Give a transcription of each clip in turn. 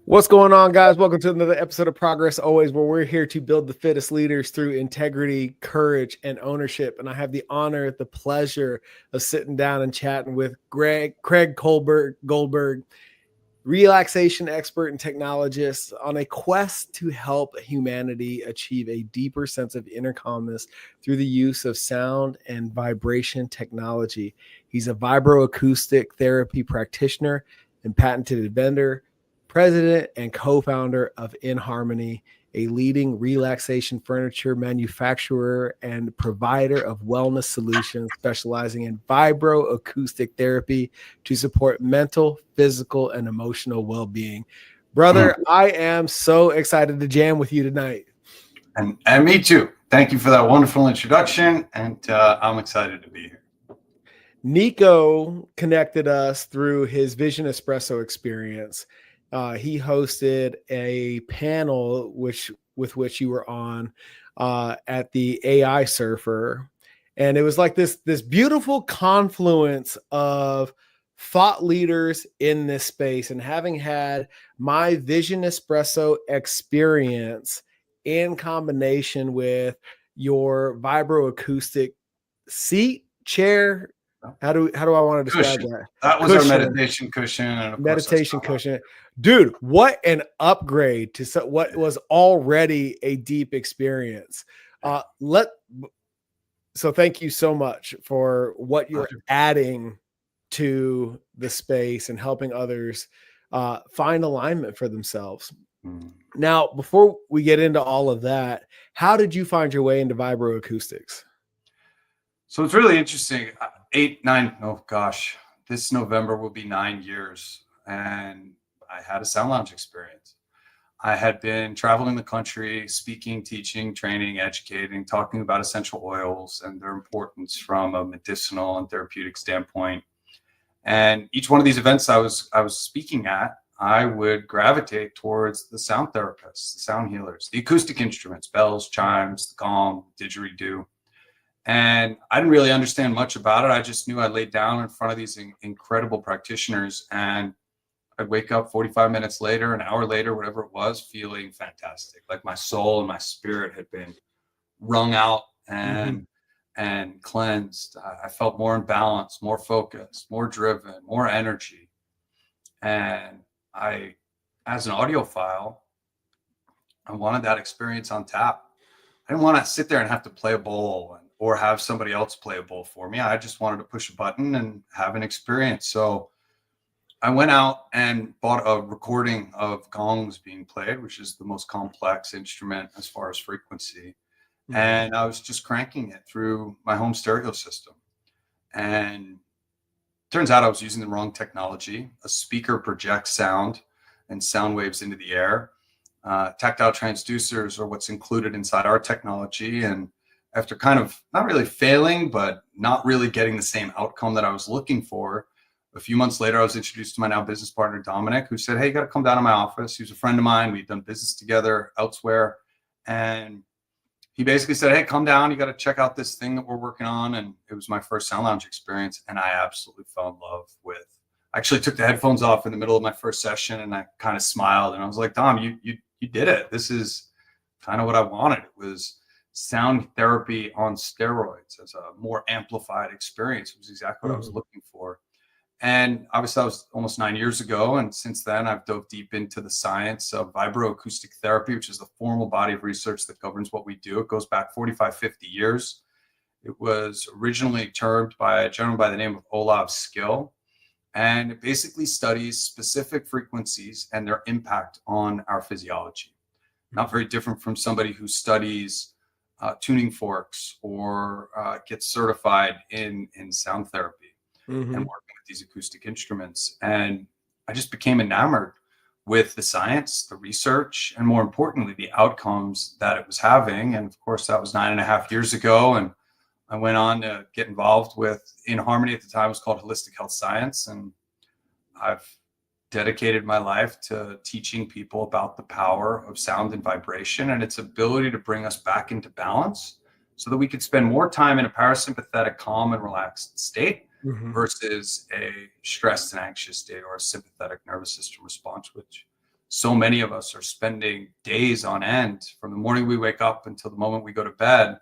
What's going on, guys? Welcome to another episode of Progress Always, where we're here to build the fittest leaders through integrity, courage, and ownership. And I have the honor, the pleasure of sitting down and chatting with Craig Goldberg, relaxation expert and technologist, on a quest to help humanity achieve a deeper sense of inner calmness through the use of sound and vibration technology. He's a vibroacoustic therapy practitioner and patented inventor, president and co-founder of InHarmony, a leading relaxation furniture manufacturer and provider of wellness solutions specializing in vibroacoustic therapy to support mental, physical, and emotional well-being. Brother, I am so excited to jam with you tonight. And me too. Thank you for that wonderful introduction, and I'm excited to be here. Nico connected us through his Vision Espresso experience. He hosted a panel with which you were on at the AI Surfer, and it was like this beautiful confluence of thought leaders in this space. And having had my Vision Espresso experience in combination with your vibroacoustic seat, chair, how do I want to describe that? That was our meditation cushion. And meditation cushion. Dude, what an upgrade to what was already a deep experience. So thank you so much for what you're adding to the space and helping others find alignment for themselves. Now, before we get into all of that, how did you find your way into vibroacoustics? So it's really interesting. This November will be 9 years, and I had a sound lounge experience. I had been traveling the country, speaking, teaching, training, educating, talking about essential oils and their importance from a medicinal and therapeutic standpoint. And each one of these events I was speaking at, I would gravitate towards the sound therapists, the sound healers, the acoustic instruments, bells, chimes, the gong, didgeridoo. And I didn't really understand much about it. I just knew I laid down in front of these incredible practitioners, and I'd wake up 45 minutes later, an hour later, whatever it was, feeling fantastic. Like my soul and my spirit had been wrung out and cleansed. I felt more in balance, more focused, more driven, more energy. And as an audiophile, I wanted that experience on tap. I didn't want to sit there and have to play a bowl or have somebody else play a bowl for me. I just wanted to push a button and have an experience. So I went out and bought a recording of gongs being played, which is the most complex instrument as far as frequency. And I was just cranking it through my home stereo system. And turns out I was using the wrong technology. A speaker projects sound and sound waves into the air. Tactile transducers are what's included inside our technology. And after kind of not really failing, but not really getting the same outcome that I was looking for, a few months later, I was introduced to my now business partner, Dominic, who said, "Hey, you got to come down to my office." He was a friend of mine. We'd done business together elsewhere. And he basically said, "Hey, come down. You got to check out this thing that we're working on." And it was my first sound lounge experience. And I absolutely fell in love with, I actually took the headphones off in the middle of my first session, and I kind of smiled. And I was like, "Dom, you did it. This is kind of what I wanted." It was sound therapy on steroids as a more amplified experience. It was exactly what I was looking for. And obviously that was almost 9 years ago. And since then I've dove deep into the science of vibroacoustic therapy, which is the formal body of research that governs what we do. It goes back 45, 50 years. It was originally termed by a gentleman by the name of Olav Skill. And it basically studies specific frequencies and their impact on our physiology. Not very different from somebody who studies tuning forks or gets certified in sound therapy and working with these acoustic instruments. And I just became enamored with the science, the research, and more importantly, the outcomes that it was having. And of course, that was 9.5 years ago. And I went on to get involved with InHarmony. At the time, it was called Holistic Health Science. And I've dedicated my life to teaching people about the power of sound and vibration and its ability to bring us back into balance so that we could spend more time in a parasympathetic, calm and relaxed state versus a stressed and anxious state or a sympathetic nervous system response, which so many of us are spending days on end from the morning we wake up until the moment we go to bed.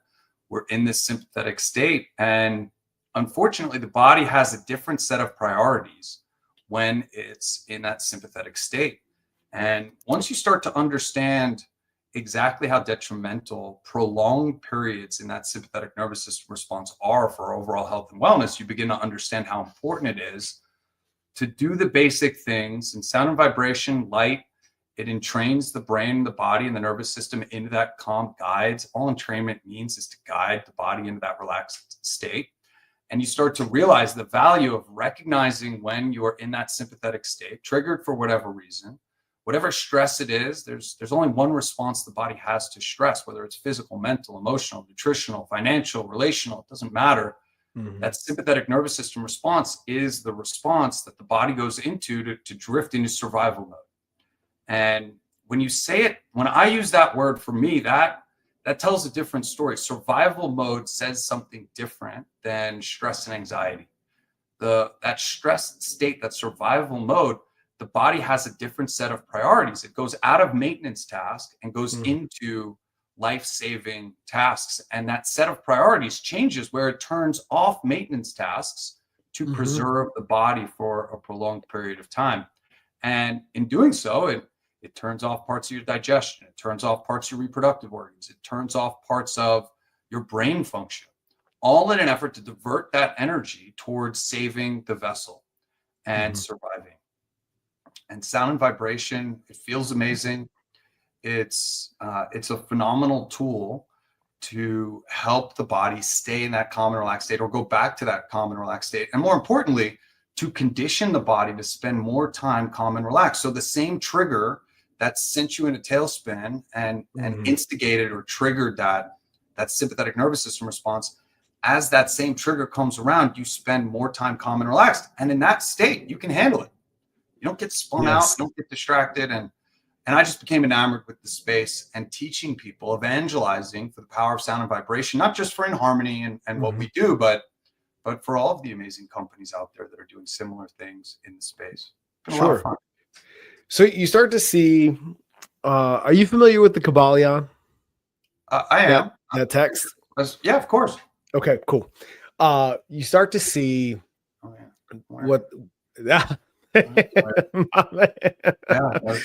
We're in this sympathetic state. And unfortunately, the body has a different set of priorities when it's in that sympathetic state. And once you start to understand exactly how detrimental prolonged periods in that sympathetic nervous system response are for overall health and wellness, you begin to understand how important it is to do the basic things. And sound and vibration, light, it entrains the brain, the body, and the nervous system into that calm, guides. All entrainment means is to guide the body into that relaxed state. And you start to realize the value of recognizing when you're in that sympathetic state, triggered for whatever reason. Whatever stress it is, there's only one response the body has to stress, whether it's physical, mental, emotional, nutritional, financial, relational, it doesn't matter. That sympathetic nervous system response is the response that the body goes into to drift into survival mode. And when you say it, when I use that word, for me, that tells a different story. Survival mode says something different than stress and anxiety. That stress state, that survival mode, the body has a different set of priorities. It goes out of maintenance task and goes into life-saving tasks. And that set of priorities changes where it turns off maintenance tasks to preserve the body for a prolonged period of time. And in doing so, it turns off parts of your digestion. It turns off parts of your reproductive organs. It turns off parts of your brain function, all in an effort to divert that energy towards saving the vessel and surviving. And sound and vibration, it feels amazing. It's a phenomenal tool to help the body stay in that calm and relaxed state, or go back to that calm and relaxed state. And more importantly, to condition the body to spend more time calm and relaxed. So the same trigger that sent you in a tailspin and instigated or triggered that sympathetic nervous system response, as that same trigger comes around, you spend more time calm and relaxed. And in that state, you can handle it. You don't get spun out, you don't get distracted. And I just became enamored with the space and teaching people, evangelizing for the power of sound and vibration, not just for InHarmony and what we do, but for all of the amazing companies out there that are doing similar things in the space. It's been a lot of fun. So you start to see, are you familiar with the Kabbalion? I am. That text? Yeah, of course. Okay, cool. You start to see what... Yeah, that's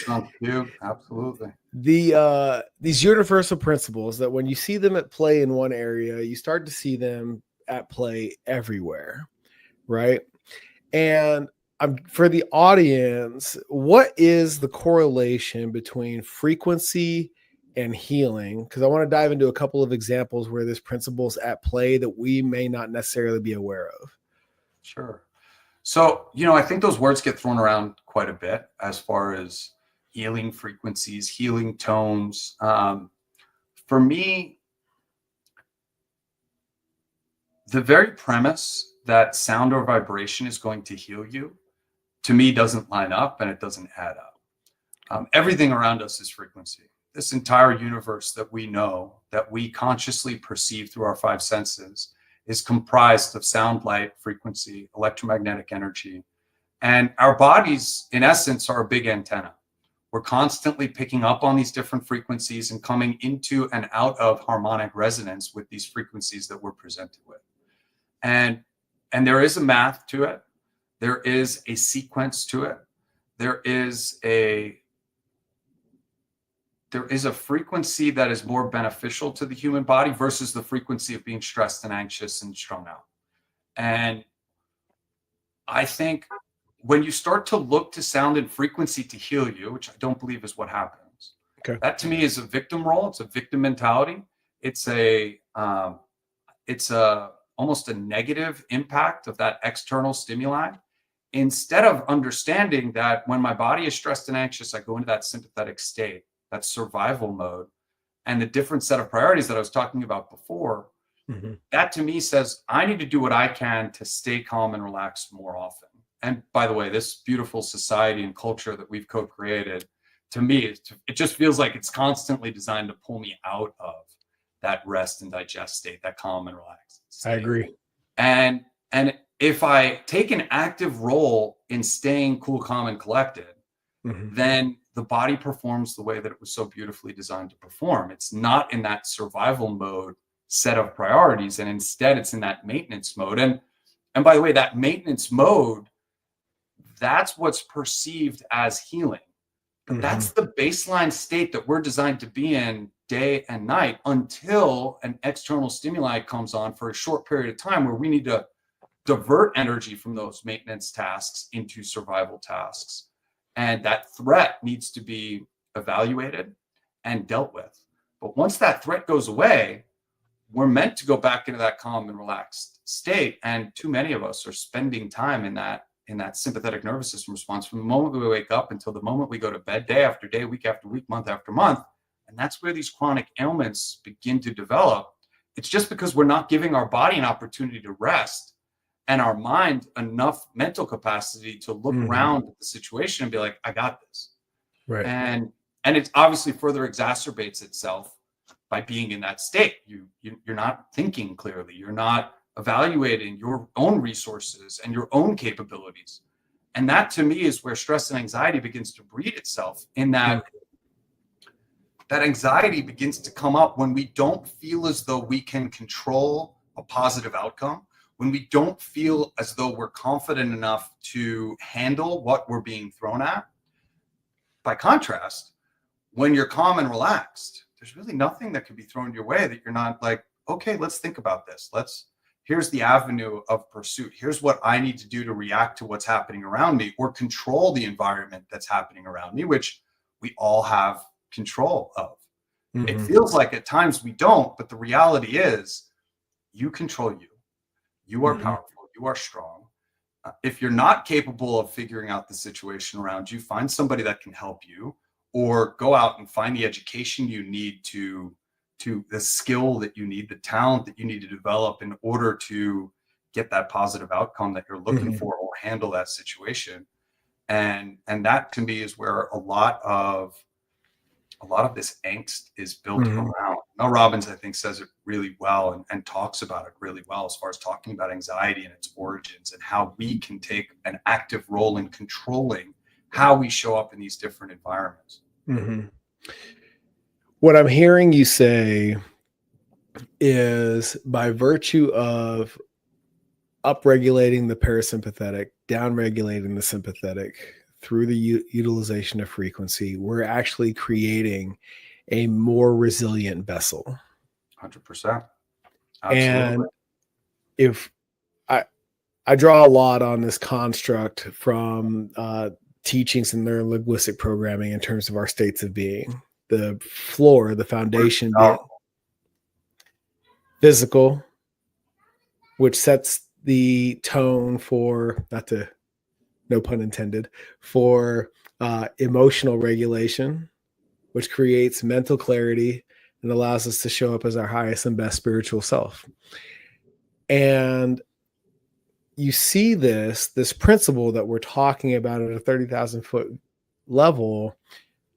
not cute. Absolutely. These universal principles that when you see them at play in one area, you start to see them at play everywhere, right? And for the audience, what is the correlation between frequency and healing? Because I want to dive into a couple of examples where this principle is at play that we may not necessarily be aware of. Sure. So, I think those words get thrown around quite a bit as far as healing frequencies, healing tones. For me, the very premise that sound or vibration is going to heal you, to me, doesn't line up, and it doesn't add up. Everything around us is frequency. This entire universe that we know, that we consciously perceive through our five senses, is comprised of sound, light, frequency, electromagnetic energy. And our bodies, in essence, are a big antenna. We're constantly picking up on these different frequencies and coming into and out of harmonic resonance with these frequencies that we're presented with. And there is a math to it. There is a sequence to it. There is a frequency that is more beneficial to the human body versus the frequency of being stressed and anxious and strung out. And I think when you start to look to sound and frequency to heal you, which I don't believe is what happens, that to me is a victim role. It's a victim mentality. It's almost a negative impact of that external stimuli, instead of understanding that when my body is stressed and anxious, I go into that sympathetic state, that survival mode, and the different set of priorities that I was talking about before. That to me says I need to do what I can to stay calm and relaxed more often. And by the way, this beautiful society and culture that we've co-created, to me, it just feels like it's constantly designed to pull me out of that rest and digest state, that calm and relaxed state. I agree. And if I take an active role in staying cool, calm, and collected, then the body performs the way that it was so beautifully designed to perform. It's not in that survival mode set of priorities, and instead it's in that maintenance mode. And by the way, that maintenance mode, that's what's perceived as healing. But that's the baseline state that we're designed to be in day and night until an external stimuli comes on for a short period of time where we need to divert energy from those maintenance tasks into survival tasks. And that threat needs to be evaluated and dealt with. But once that threat goes away, we're meant to go back into that calm and relaxed state. And too many of us are spending time in that sympathetic nervous system response from the moment we wake up until the moment we go to bed, day after day, week after week, month after month. And that's where these chronic ailments begin to develop. It's just because we're not giving our body an opportunity to rest and our mind enough mental capacity to look around at the situation and be like, I got this. Right. And it obviously further exacerbates itself by being in that state. You're not thinking clearly. You're not evaluating your own resources and your own capabilities. And that to me is where stress and anxiety begins to breed itself, in that that anxiety begins to come up when we don't feel as though we can control a positive outcome, when we don't feel as though we're confident enough to handle what we're being thrown at. By contrast, when you're calm and relaxed, there's really nothing that can be thrown your way that you're not like, okay, let's think about this. Here's the avenue of pursuit. Here's what I need to do to react to what's happening around me or control the environment that's happening around me, which we all have control of. It feels like at times we don't, but the reality is you control you. You are powerful. You are strong. If you're not capable of figuring out the situation around you, find somebody that can help you, or go out and find the education you need to the skill that you need, the talent that you need to develop in order to get that positive outcome that you're looking for, or handle that situation. And that to me is where a lot of this angst is built around. Mel Robbins, I think, says it really well and talks about it really well as far as talking about anxiety and its origins and how we can take an active role in controlling how we show up in these different environments. What I'm hearing you say is, by virtue of upregulating the parasympathetic, downregulating the sympathetic through the utilization of frequency, we're actually creating a more resilient vessel. 100%. Absolutely. And if I draw a lot on this construct from teachings in neurolinguistic programming in terms of our states of being. The floor, the foundation being physical, which sets the tone for, no pun intended, for emotional regulation, which creates mental clarity and allows us to show up as our highest and best spiritual self. And you see this principle that we're talking about at a 30,000 foot level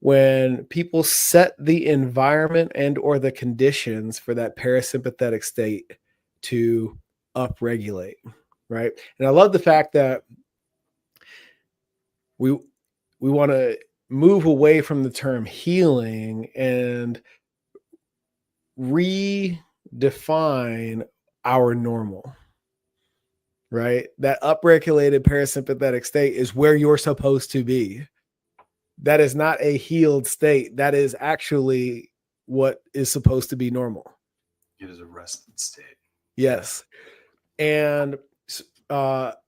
when people set the environment and or the conditions for that parasympathetic state to upregulate, right? And I love the fact that we want to move away from the term healing and redefine our normal, right? That upregulated parasympathetic state is where you're supposed to be. That is not a healed state. That is actually what is supposed to be normal. It is a rested state. Yes. And that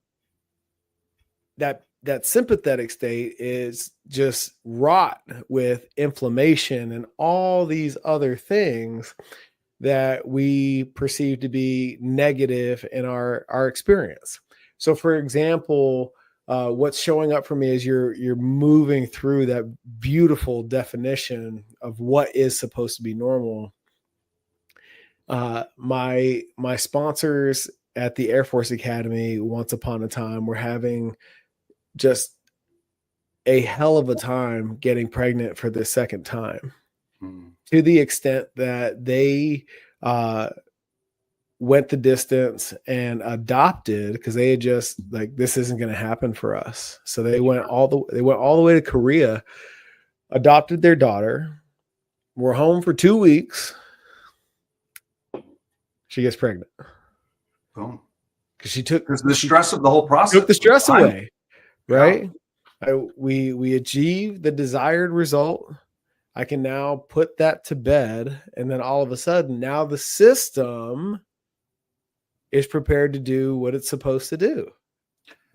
sympathetic state is just wrought with inflammation and all these other things that we perceive to be negative in our experience. So for example, what's showing up for me is you're moving through that beautiful definition of what is supposed to be normal. My sponsors at the Air Force Academy, once upon a time, were having just a hell of a time getting pregnant for the second time, to the extent that they went the distance and adopted, because they had just like, this isn't going to happen for us. So they went all the way to Korea, adopted their daughter, were home for 2 weeks. She gets pregnant. Boom. Because she took the stress of the whole process. Took the stress away, right? Yeah. We achieved the desired result. I can now put that to bed, and then all of a sudden, now the system is prepared to do what it's supposed to do,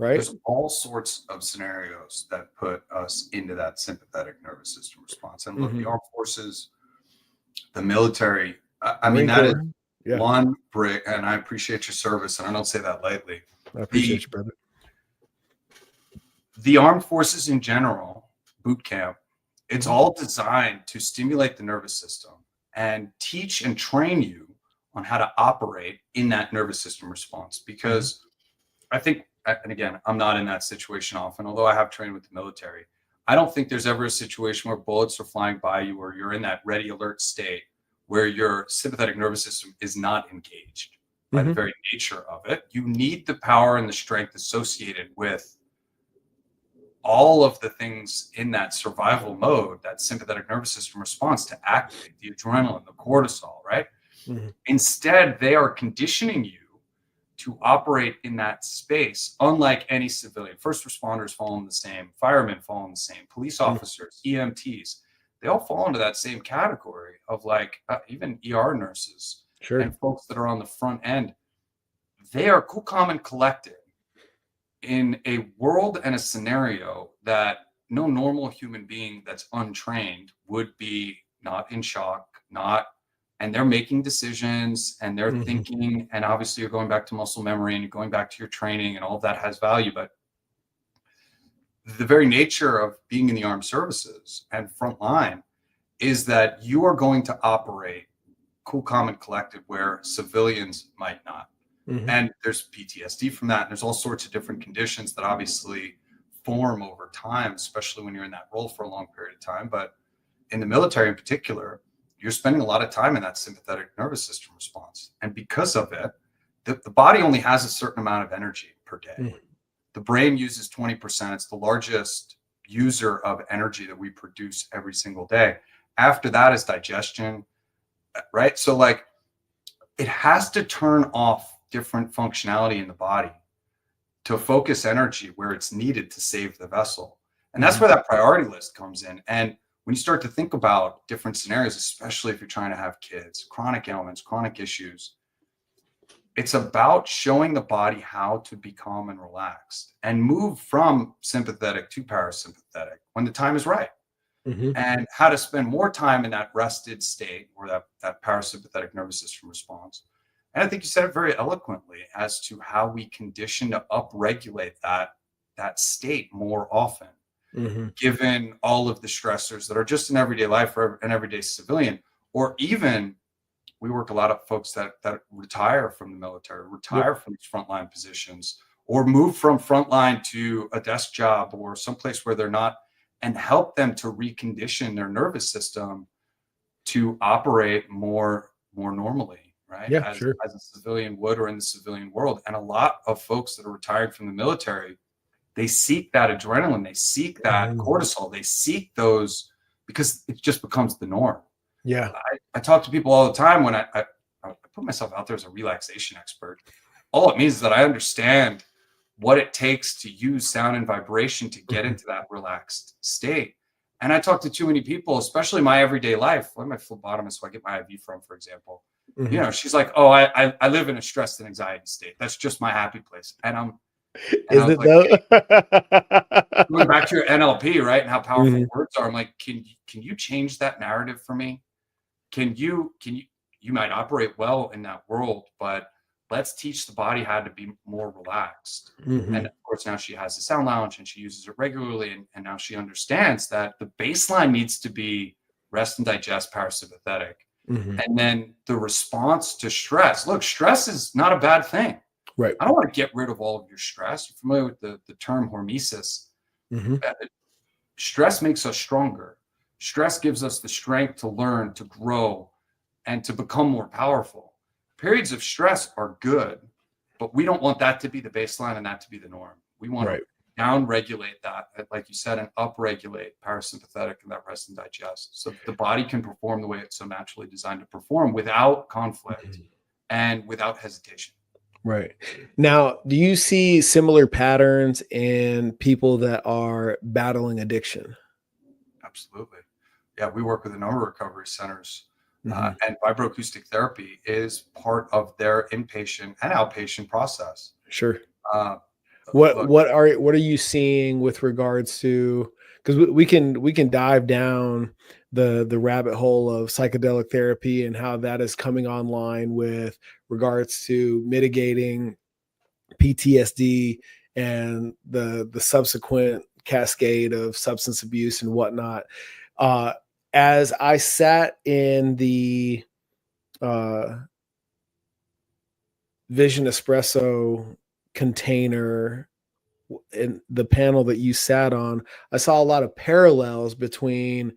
right? There's all sorts of scenarios that put us into that sympathetic nervous system response. And look, the armed forces, the military, I mean, that is one brick, and I appreciate your service, and I don't say that lightly. I appreciate you, brother. The armed forces in general, boot camp, it's all designed to stimulate the nervous system and teach and train you on how to operate in that nervous system response. Because I think, and again, I'm not in that situation often, although I have trained with the military. I don't think there's ever a situation where bullets are flying by you or you're in that ready alert state where your sympathetic nervous system is not engaged by the very nature of it. You need the power and the strength associated with all of the things in that survival mode, that sympathetic nervous system response, to activate the adrenaline, the cortisol, right? Instead, they are conditioning you to operate in that space, unlike any civilian. First responders fall in the same, firemen fall in the same, police officers, EMTs, they all fall into that same category of like even ER nurses and folks that are on the front end. They are cool, calm, and collected in a world and a scenario that no normal human being that's untrained would be not in shock, and they're making decisions and they're thinking, and obviously you're going back to muscle memory and you're going back to your training and all of that has value. But the very nature of being in the armed services and frontline is that you are going to operate cool, calm, and collected where civilians might not. And there's PTSD from that. And there's all sorts of different conditions that obviously form over time, especially when you're in that role for a long period of time. But in the military in particular, you're spending a lot of time in that sympathetic nervous system response. And because of it, the body only has a certain amount of energy per day. The brain uses 20%. It's the largest user of energy that we produce every single day. After that is digestion, right? So like it has to turn off different functionality in the body to focus energy where it's needed to save the vessel. And that's where that priority list comes in. And when you start to think about different scenarios, especially if you're trying to have kids, chronic ailments, chronic issues, it's about showing the body how to be calm and relaxed and move from sympathetic to parasympathetic when the time is right. And how to spend more time in that rested state or that parasympathetic nervous system response. And I think you said it very eloquently as to how we condition to upregulate that state more often, given all of the stressors that are just in everyday life for an everyday civilian. Or even, we work a lot of folks that retire from the military, retire from these frontline positions, or move from frontline to a desk job or someplace where they're not, and help them to recondition their nervous system to operate more normally, right? As a civilian would, or in the civilian world. And a lot of folks that are retired from the military, they seek that adrenaline, they seek that cortisol, they seek those because it just becomes the norm. I talk to people all the time when I put myself out there as a relaxation expert. All it means is that I understand what it takes to use sound and vibration to get into that relaxed state. And I talk to too many people, especially my everyday life. One of my phlebotomists, who I get my IV from, for example, you know, she's like, "Oh, I live in a stress and anxiety state. That's just my happy place." And is it though? Going back to your NLP, right? And how powerful words are. I'm like, can you change that narrative for me? You might operate well in that world, but let's teach the body how to be more relaxed. And of course, now she has a sound lounge and she uses it regularly. And now she understands that the baseline needs to be rest and digest, parasympathetic. And then the response to stress. Look, stress is not a bad thing. Right. I don't want to get rid of all of your stress. You're familiar with the term hormesis. Stress makes us stronger. Stress gives us the strength to learn, to grow, and to become more powerful. Periods of stress are good, but we don't want that to be the baseline and that to be the norm. We want to down regulate that, like you said, and up regulate parasympathetic and that rest and digest, so the body can perform the way it's so naturally designed to perform without conflict and without hesitation. Right. Now, do you see similar patterns in people that are battling addiction? Absolutely. Yeah, we work with a number of recovery centers, and vibroacoustic therapy is part of their inpatient and outpatient process. Sure. Look, What are you seeing with regards to, because we can dive down the rabbit hole of psychedelic therapy and how that is coming online with regards to mitigating PTSD and the subsequent cascade of substance abuse and whatnot. As I sat in the Vision Espresso container in the panel that you sat on, I saw a lot of parallels between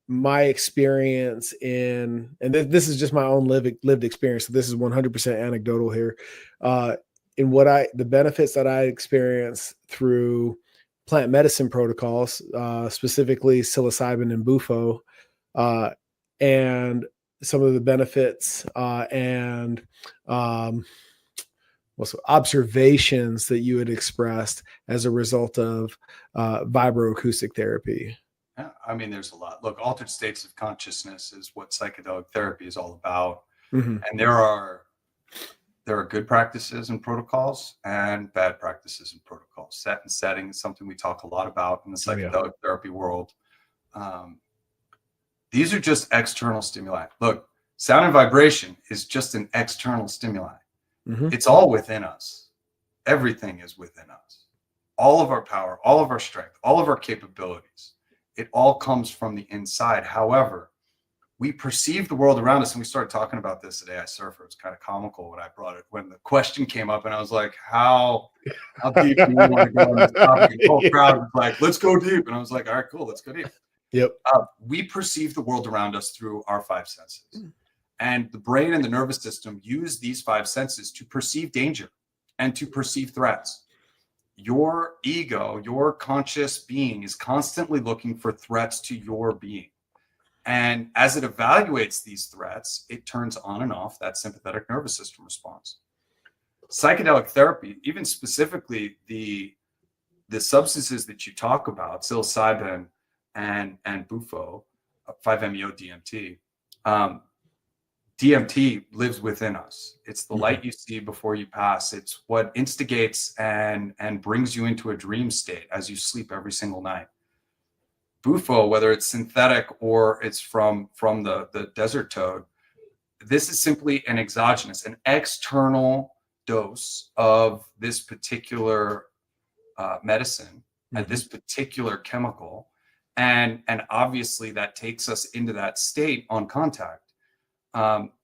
my experience in, and this is just my own lived experience, so this is 100% anecdotal here, in the benefits that I experienced through plant medicine protocols, specifically psilocybin and bufo, and some of the benefits and observations that you had expressed as a result of vibroacoustic therapy. Yeah, I mean, there's a lot. Look, altered states of consciousness is what psychedelic therapy is all about. And there are good practices and protocols and bad practices and protocols. Set and setting is something we talk a lot about in the psychedelic therapy world. These are just external stimuli. Look, sound and vibration is just an external stimuli. It's all within us. Everything is within us. All of our power, all of our strength, all of our capabilities. It all comes from the inside. However, we perceive the world around us, and we started talking about this today. I surfer. It's kind of comical when I brought it, when the question came up, and I was like, how deep do you want to go on this topic? And the whole crowd was like, let's go deep. And I was like, all right, cool, let's go deep. Yep. We perceive the world around us through our five senses. And the brain and the nervous system use these five senses to perceive danger and to perceive threats. Your ego, your conscious being, is constantly looking for threats to your being. And as it evaluates these threats, it turns on and off that sympathetic nervous system response. Psychedelic therapy, even specifically the substances that you talk about, psilocybin and bufo, 5-MeO-DMT, DMT lives within us. It's the light you see before you pass. It's what instigates and brings you into a dream state as you sleep every single night. Bufo, whether it's synthetic or it's from the desert toad, this is simply an exogenous, an external dose of this particular medicine and this particular chemical. And obviously that takes us into that state on contact.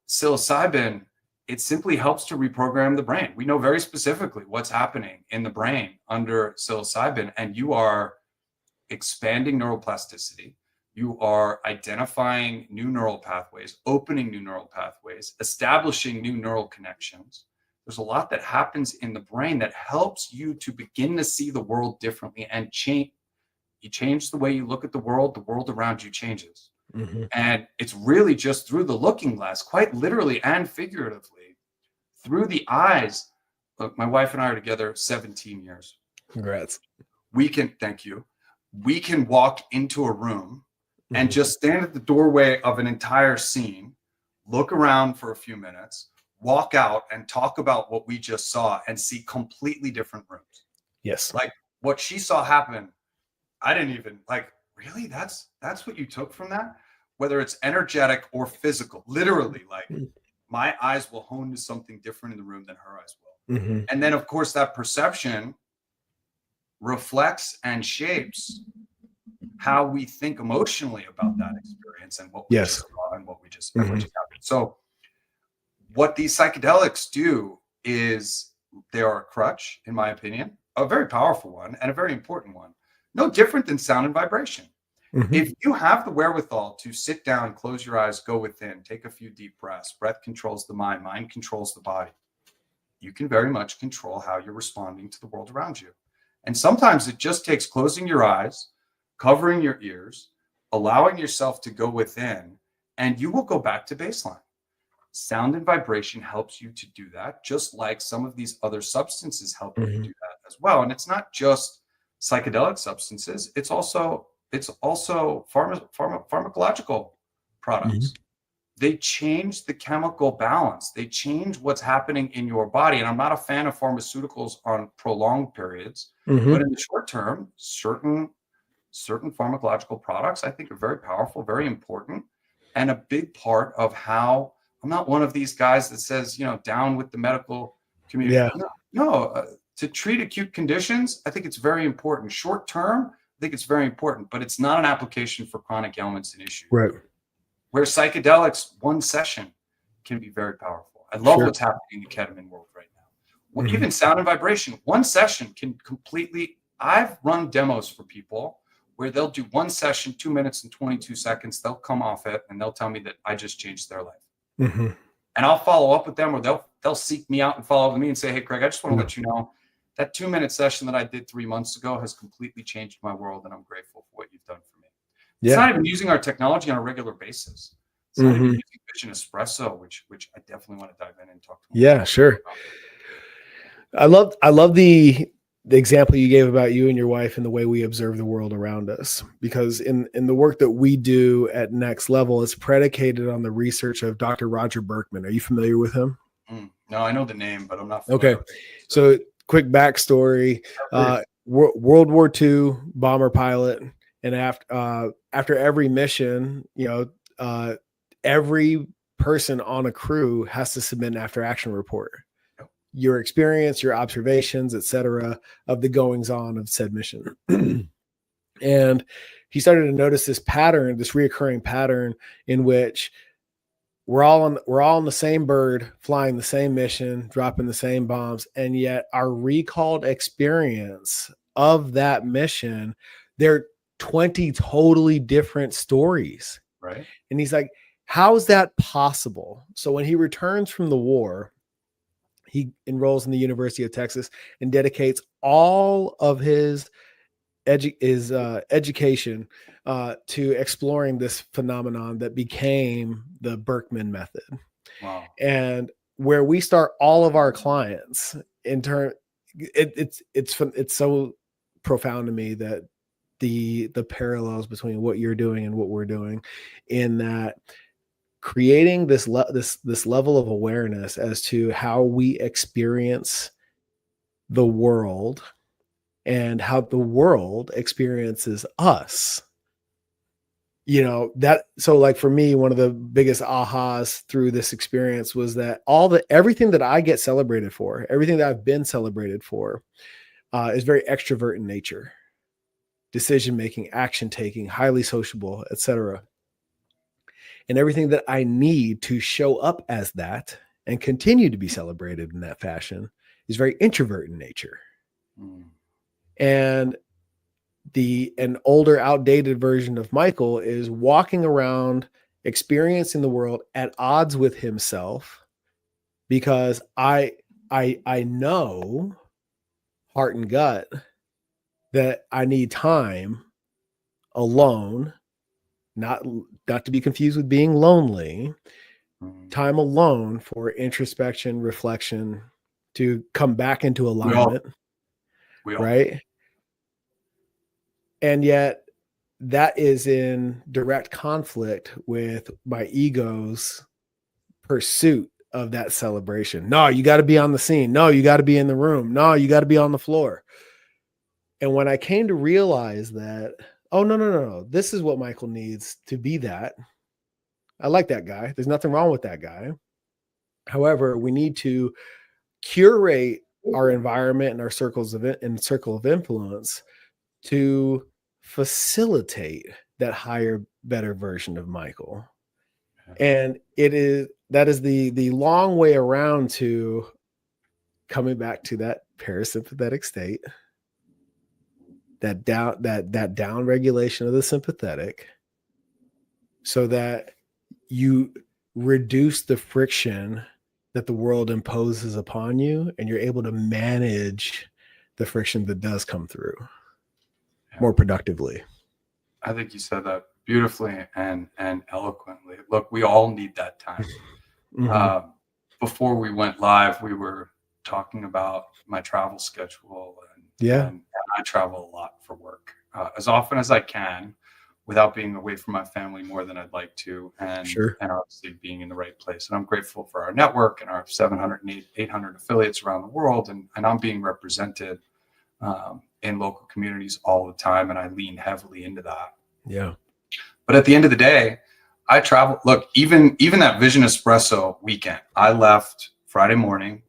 Psilocybin, it simply helps to reprogram the brain. We know very specifically what's happening in the brain under psilocybin, and you are expanding neuroplasticity. You are identifying new neural pathways, opening new neural pathways, establishing new neural connections. There's a lot that happens in the brain that helps you to begin to see the world differently and change. You change the way you look at the world around you changes. And it's really just through the looking glass, quite literally and figuratively, through the eyes. Look, my wife and I are together 17 years. Congrats. Thank you. We can walk into a room and just stand at the doorway of an entire scene, look around for a few minutes, walk out and talk about what we just saw and see completely different rooms. Yes. Like what she saw happen, I didn't even really, that's what you took from that? Whether it's energetic or physical, literally, like my eyes will hone to something different in the room than her eyes will. And then of course that perception reflects and shapes how we think emotionally about that experience and what we just saw and what just happened. So what these psychedelics do is they are a crutch, in my opinion, a very powerful one and a very important one. No different than sound and vibration. Mhm. If you have the wherewithal to sit down, close your eyes, go within, take a few deep breaths, breath controls the mind controls the body. You can very much control how you're responding to the world around you. And sometimes it just takes closing your eyes, covering your ears, allowing yourself to go within, and you will go back to baseline. Sound and vibration helps you to do that, just like some of these other substances help you to Mhm. do that as well. And it's not just psychedelic substances; it's also pharmacological Mhm. products. They change the chemical balance. They change what's happening in your body. And I'm not a fan of pharmaceuticals on prolonged periods, but Mhm. in the short term, certain pharmacological products I think are very powerful, very important, and a big part of how I'm not one of these guys that says, down with the medical community. Yeah. No, no, to treat acute conditions, I think it's very important. Short term, I think it's very important, but it's not an application for chronic ailments and issues. Right. Where psychedelics, one session can be very powerful. I love Sure. what's happening in the ketamine world right now. Well, Mhm. even sound and vibration, one session can completely. I've run demos for people where they'll do one session, 2 minutes and 22 seconds. They'll come off it and they'll tell me that I just changed their life. Mhm. And I'll follow up with them, or they'll seek me out and follow up with me and say, "Hey, Craig, I just want to Yeah. let you know that 2 minute session that I did 3 months ago has completely changed my world, and I'm grateful for what you've done for me." It's Yeah. not even using our technology on a regular basis. It's not even Mhm. using Vision Espresso, which I definitely want to dive in and talk to more Yeah, people sure. about. I love the example you gave about you and your wife and the way we observe the world around us, because in the work that we do at Next Level, it's predicated on the research of Dr. Roger Berkman. Are you familiar with him? No, I know the name, but I'm not Okay. familiar with it. So, So quick backstory, please. World War II bomber pilot. And after every mission, every person on a crew has to submit an after action report, Yep. your experience, your observations, etc., of the goings on of said mission. And he started to notice this pattern, this reoccurring pattern, in which we're all on the same bird, flying the same mission, dropping the same bombs, and yet our recalled experience of that mission, they're 20 totally different stories. Right. And he's like, how is that possible? So when he returns from the war, he enrolls in the University of Texas and dedicates all of his education to exploring this phenomenon that became the Berkman method. Wow. And where we start all of our clients in turn, it's so profound to me that the parallels between what you're doing and what we're doing, in that creating this level of awareness as to how we experience the world and how the world experiences us. That, so like for me, one of the biggest ahas through this experience was that everything that I get celebrated for, everything that I've been celebrated for, is very extrovert in nature, decision making, action taking, highly sociable, etc. And everything that I need to show up as that and continue to be celebrated in that fashion is very introvert in nature. Mm. And an older, outdated version of Michael is walking around experiencing the world at odds with himself, because I know, heart and gut, that I need time alone, not not to be confused with being lonely, Mm. time alone for introspection, reflection, to come back into We all, alignment, we all. right? And yet that is in direct conflict with my ego's pursuit of that celebration. No, you got to be on the scene. No, you got to be in the room. No, you got to be on the floor. And when I came to realize that, oh, no, this is what Michael needs to be that. I like that guy. There's nothing wrong with that guy. However, we need to curate our environment and our circle of influence to facilitate that higher, better version of Michael. And that is the long way around to coming back to that parasympathetic state, that down regulation of the sympathetic, so that you reduce the friction that the world imposes upon you, and you're able to manage the friction that does come through more productively. I think you said that beautifully and eloquently. Look, we all need that time. Before we went live, we were talking about my travel schedule, and I travel a lot for work, as often as I can, without being away from my family more than I'd like to, and obviously being in the right place. And I'm grateful for our network and our 700 and 800 affiliates around the world, and I'm being represented in local communities all the time, and I lean heavily into that. Yeah. But at the end of the day, I travel. Look, even that Vision Espresso weekend, I left Friday morning.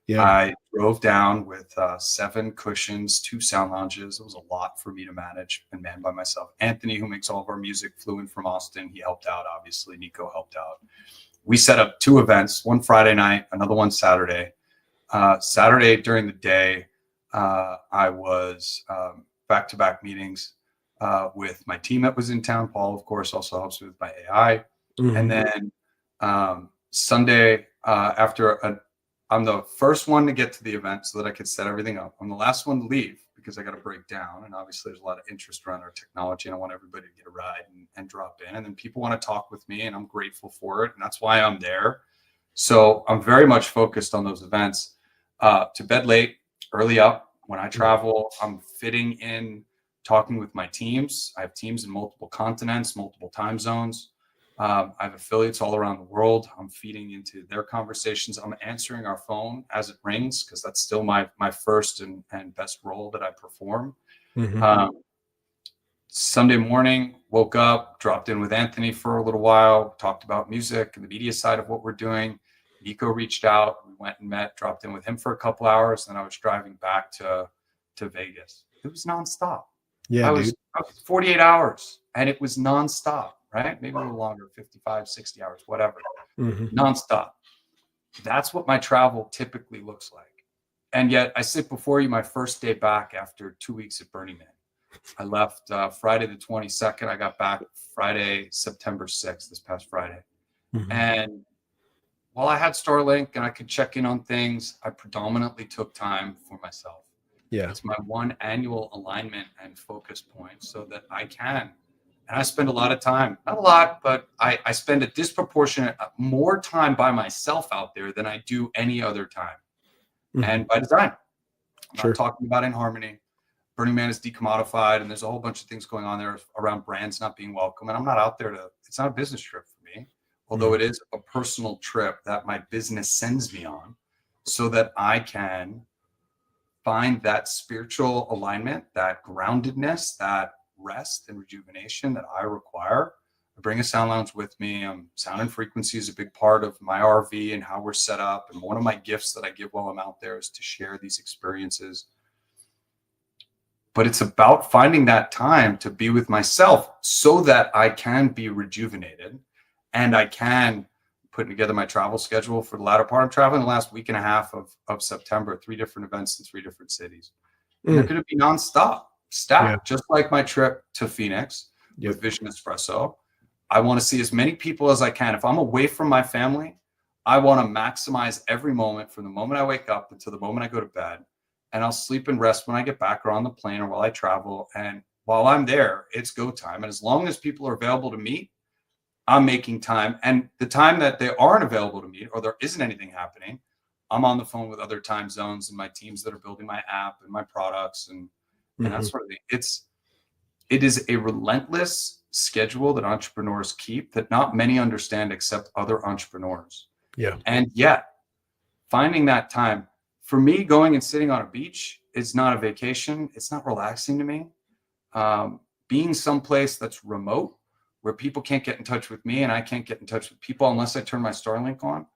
Yeah. I drove down with 7 cushions, 2 sound lounges. It was a lot for me to manage and man by myself. Anthony, who makes all of our music, flew in from Austin. He helped out, obviously. Nico helped out. We set up 2 events, one Friday night, another one Saturday. Saturday during the day, I was back-to-back meetings with my team that was in town. Paul, of course, also helps me with my AI. And then Sunday, I'm the first one to get to the event so that I could set everything up. I'm the last one to leave because I got to break down. And obviously, there's a lot of interest around our technology, and I want everybody to get a ride and drop in. And then people want to talk with me, and I'm grateful for it. And that's why I'm there. So I'm very much focused on those events. To bed late, early up. When I travel, I'm fitting in talking with my teams. I have teams in multiple continents, multiple time zones. I have affiliates all around the world. I'm feeding into their conversations. I'm answering our phone as it rings, because that's still my first and best role that I perform. Sunday morning, woke up, dropped in with Anthony for a little while, talked about music and the media side of what we're doing. Nico reached out. We went and met, dropped in with him for a couple hours. Then I was driving back to Vegas. It was nonstop. Yeah, I was 48 hours, and it was nonstop, right? Maybe a little longer, 55, 60 hours, whatever. Nonstop. That's what my travel typically looks like. And yet I sit before you my first day back after 2 weeks at Burning Man. I left Friday the 22nd. I got back Friday, September 6th, this past Friday. And while I had Starlink and I could check in on things, I predominantly took time for myself. Yeah. It's my one annual alignment and focus point so that I can. And I spend a lot of time, not a lot, but I spend a disproportionate more time by myself out there than I do any other time. And by design. I'm not talking about InHarmony. Burning Man is decommodified, and there's a whole bunch of things going on there around brands not being welcome. And I'm not out there it's not a business trip for me, although it is a personal trip that my business sends me on so that I can find that spiritual alignment, that groundedness, that rest and rejuvenation that I require. I bring a sound lounge with me. Sound and frequency is a big part of my RV and how we're set up. And one of my gifts that I give while I'm out there is to share these experiences. But it's about finding that time to be with myself so that I can be rejuvenated and I can put together my travel schedule for the latter part. I'm traveling the last week and a half of September, 3 different events in 3 different cities. And they're going to be nonstop, stacked, just like my trip to Phoenix with Vision Espresso. I want to see as many people as I can. If I'm away from my family, I want to maximize every moment from the moment I wake up until the moment I go to bed. And I'll sleep and rest when I get back or on the plane or while I travel. And while I'm there, it's go time. And as long as people are available to meet, I'm making time. And the time that they aren't available to meet or there isn't anything happening, I'm on the phone with other time zones and my teams that are building my app and my products and that sort of thing. It is a relentless schedule that entrepreneurs keep that not many understand except other entrepreneurs. Yeah. And yet finding that time, for me, going and sitting on a beach is not a vacation. It's not relaxing to me. Being someplace that's remote where people can't get in touch with me and I can't get in touch with people unless I turn my Starlink on.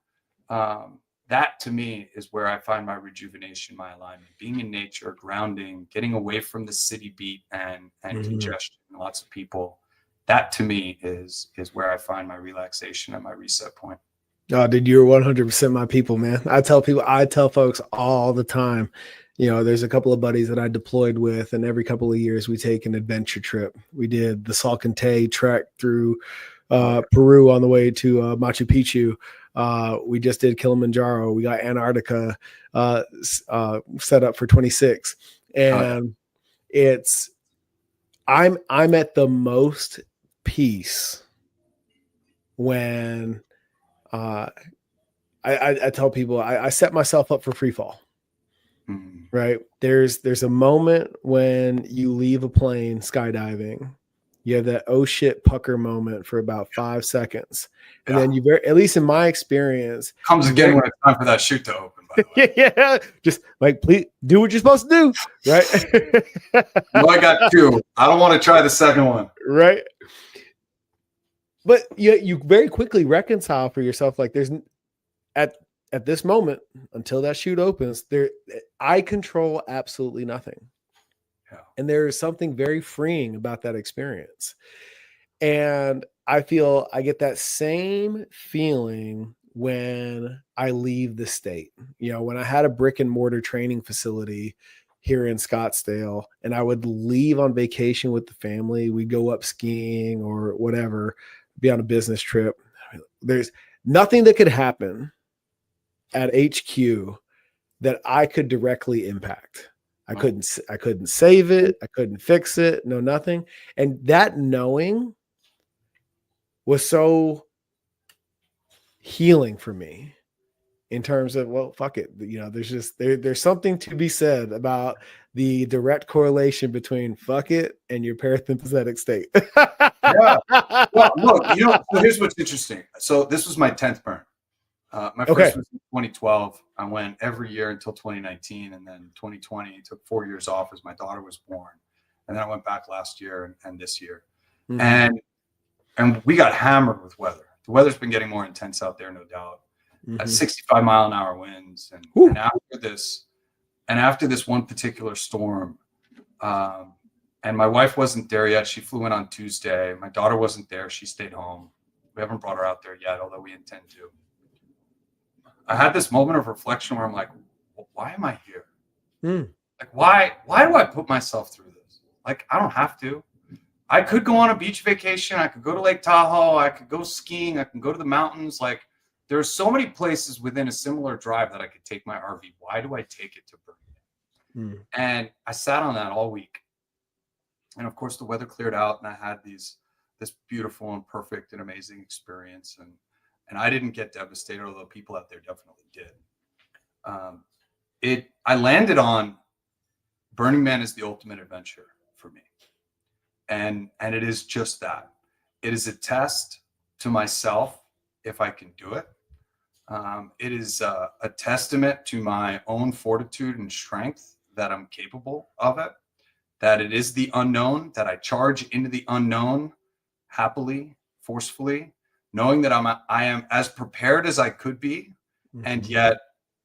That to me is where I find my rejuvenation, my alignment, being in nature, grounding, getting away from the city beat and congestion and lots of people. That to me is where I find my relaxation and my reset point. Oh, dude, you're 100% my people, man. I tell folks all the time, there's a couple of buddies that I deployed with, and every couple of years we take an adventure trip. We did the Salcantay trek through Peru on the way to Machu Picchu. We just did Kilimanjaro. We got Antarctica set up for 26. And I'm at the most peace when I tell people I set myself up for free fall. Mm-hmm. Right. There's a moment when you leave a plane skydiving, you have that oh shit pucker moment for about 5 seconds. And then at least in my experience, comes again when it's time for that chute to open, by the way. Yeah. Just like, please do what you're supposed to do. Right. Well, I got 2. I don't want to try the second one. Right. But you very quickly reconcile for yourself. Like there's at this moment, until that chute opens, I control absolutely nothing. Yeah. And there is something very freeing about that experience. And I feel I get that same feeling when I leave the state. When I had a brick and mortar training facility here in Scottsdale, and I would leave on vacation with the family, we'd go up skiing or whatever, be on a business trip. There's nothing that could happen at HQ that I could directly impact. I couldn't save it. I couldn't fix it. No, nothing. And that knowing was so healing for me in terms of, well, fuck it. There's something to be said about the direct correlation between fuck it and your parasympathetic state. Yeah. Well, look, so here's what's interesting. So this was my 10th burn. My first was in 2012. I went every year until 2019, and then 2020 took 4 years off as my daughter was born, and then I went back last year and this year, and we got hammered with weather. The weather's been getting more intense out there, no doubt. 65-mile-an-hour winds, and after this one particular storm, and my wife wasn't there yet. She flew in on Tuesday. My daughter wasn't there. She stayed home. We haven't brought her out there yet, although we intend to. I had this moment of reflection where I'm like, well, why am I here? Like, why do I put myself through this? Like, I don't have to. I could go on a beach vacation. I could go to Lake Tahoe. I could go skiing. I can go to the mountains. Like, there are so many places within a similar drive that I could take my RV. Why do I take it to Bermuda? And I sat on that all week. And of course, the weather cleared out, and I had this beautiful and perfect and amazing experience. And I didn't get devastated, although people out there definitely did. I landed on Burning Man is the ultimate adventure for me. And it is just that. It is a test to myself if I can do it. It is a testament to my own fortitude and strength that I'm capable of it, that it is the unknown, that I charge into the unknown happily, forcefully, knowing that I am as prepared as I could be, and yet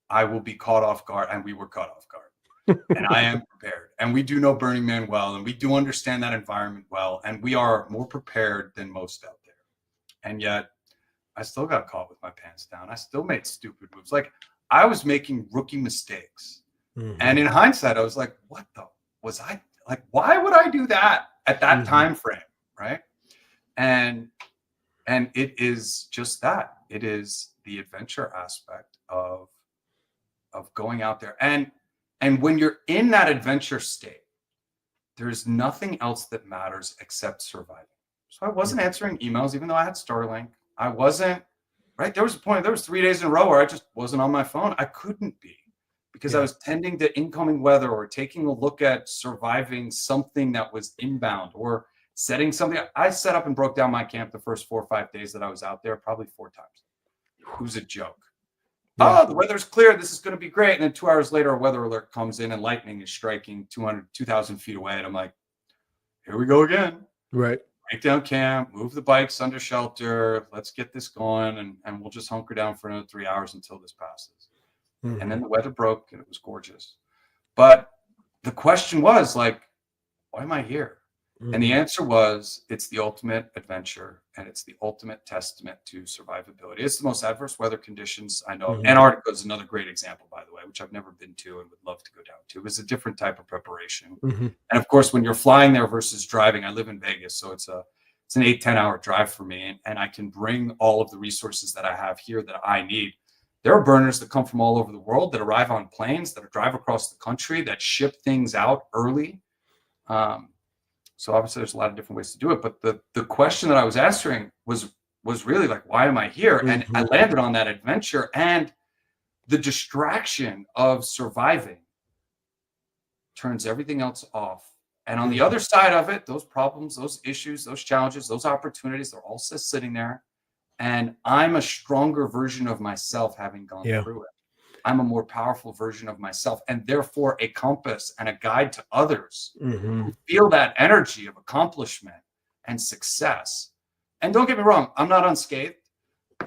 I will be caught off guard, and we were caught off guard. And I am prepared. And we do know Burning Man well, and we do understand that environment well, and we are more prepared than most out there. And yet I still got caught with my pants down. I still made stupid moves. Like, I was making rookie mistakes. And in hindsight, I was like, what the was I like, why would I do that at that time frame? Right. And it is just that. It is the adventure aspect of going out there. And when you're in that adventure state, there's nothing else that matters except surviving. So I wasn't answering emails, even though I had Starlink. I wasn't, right? There was 3 days in a row where I just wasn't on my phone. I couldn't be, because I was tending to incoming weather or taking a look at surviving something that was inbound or setting something. I set up and broke down my camp the first 4 or 5 days that I was out there, probably 4 times. It was a joke. Yeah. Oh, the weather's clear. This is going to be great. And then 2 hours later, a weather alert comes in and lightning is striking 2,000 feet away. And I'm like, here we go again. Right. Break down camp, move the bikes under shelter. Let's get this going. And we'll just hunker down for another 3 hours until this passes. And then the weather broke and it was gorgeous. But the question was like, why am I here? And the answer was, it's the ultimate adventure, and it's the ultimate testament to survivability. It's the most adverse weather conditions I know. Antarctica is another great example, by the way, which I've never been to and would love to go down to. It was a different type of preparation. And of course, when you're flying there versus driving, I live in Vegas, so it's an 8-10 hour drive for me, and I can bring all of the resources that I have here that I need. There are burners that come from all over the world that arrive on planes, that drive across the country, that ship things out early. So obviously there's a lot of different ways to do it. But the question that I was answering was really like, why am I here? And I landed on that adventure, and the distraction of surviving turns everything else off. And on the other side of it, those problems, those issues, those challenges, those opportunities, they're all just sitting there. And I'm a stronger version of myself having gone through it. I'm a more powerful version of myself, and therefore a compass and a guide to others who feel that energy of accomplishment and success. And don't get me wrong, I'm not unscathed.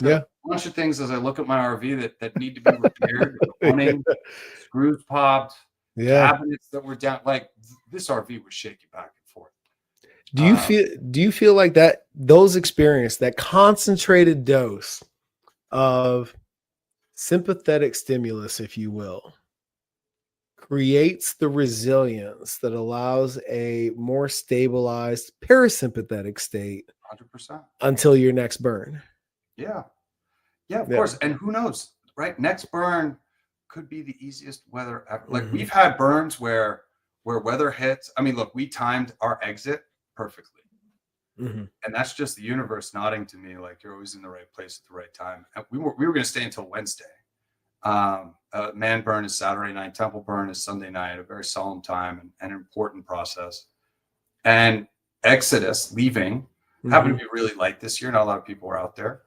There's a bunch of things as I look at my RV that need to be repaired, running, screws popped, cabinets that were down. Like, this RV was shaky back and forth. Do you feel like that those experience, that concentrated dose of sympathetic stimulus, if you will, creates the resilience that allows a more stabilized parasympathetic state 100%. until your next burn? Yeah, of course. And who knows, right? Next burn could be the easiest weather ever. Like, we've had burns where weather hits. I mean, look, we timed our exit perfectly. And that's just the universe nodding to me, like, you're always in the right place at the right time. And we were going to stay until Wednesday. Man burn is Saturday night, temple burn is Sunday night, a very solemn time and an important process. And Exodus, leaving, happened to be really light this year. Not a lot of people were out there.